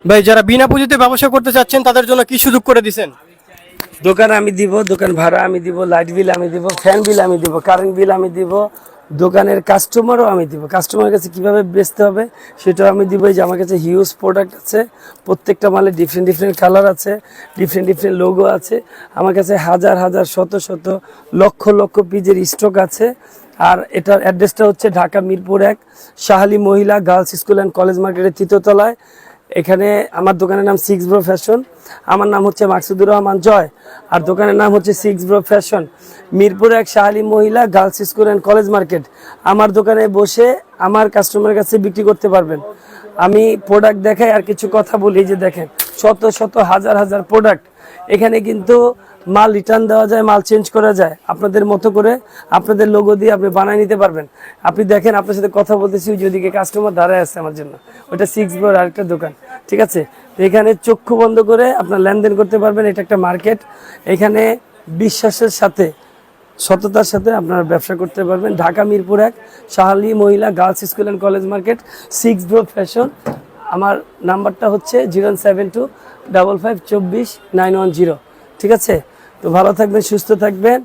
ভাই যারা বিনা পুঁজিতে ব্যবসা করতে চাচ্ছেন তাদের জন্য কি সুযোগ করে দিছেন? দোকান আমি দিব, দোকান ভাড়া আমি দিব, লাইট বিল আমি দিব, ফ্যান বিল আমি দিব, কারেন্ট বিল আমি দিব, দোকানের কাস্টমারও আমি দিব। কাস্টমারের কাছে কিভাবে বেচতে হবে সেটাও আমি দিব। এই যে আমার কাছে হিউজ প্রোডাক্ট আছে, প্রত্যেকটা মালে ডিফারেন্ট ডিফারেন্ট কালার আছে, ডিফারেন্ট ডিফারেন্ট লোগো আছে। আমার কাছে হাজার হাজার শত শত লক্ষ লক্ষ পিজের স্টক আছে। আর এটার অ্যাড্রেসটা হচ্ছে ঢাকা মিরপুর 1 শাহালি মহিলা গার্লস স্কুল অ্যান্ড কলেজ মার্কেটের 3য় তলায়। এখানে আমার দোকানের নাম 6 ব্রো ফ্যাশন, আমার নাম হচ্ছে মাকসুদুর রহমান জয়, আর দোকানের নাম হচ্ছে 6 ব্রো ফ্যাশন, মিরপুর 1 শাহালি মহিলা girls school and college market. আমার দোকানে বসে আমার কাস্টমারের কাছে বিক্রি করতে পারবেন। আমি প্রোডাক্ট দেখাই আর কিছু কথা বলি। যে দেখেন শত শত হাজার হাজার প্রোডাক্ট। এখানে কিন্তু মাল রিটার্ন দেওয়া যায়, মাল চেঞ্জ করা যায়, আপনাদের মতো করে আপনাদের লোগো দিয়ে আপনি বানিয়ে নিতে পারবেন। আপনি দেখেন, আপনার সাথে কথা বলতেছি, ওইদিকে কাস্টমার দাঁড়ায় আছে আমার জন্য, ওইটা 6 ব্রোর আরেকটা দোকান, ঠিক আছে। তো এখানে চক্ষু বন্ধ করে আপনার লেনদেন করতে পারবেন। এটা একটা মার্কেট, এখানে বিশ্বাসের সাথে সততার সাথে আপনারা ব্যবসা করতে পারবেন। ঢাকা মিরপুর 1 শাহালি মহিলা girls school and college market, 6 bro fashion. আমার নাম্বারটা হচ্ছে 07255244910, ঠিক আছে। তো ভালো থাকবেন, সুস্থ থাকবেন।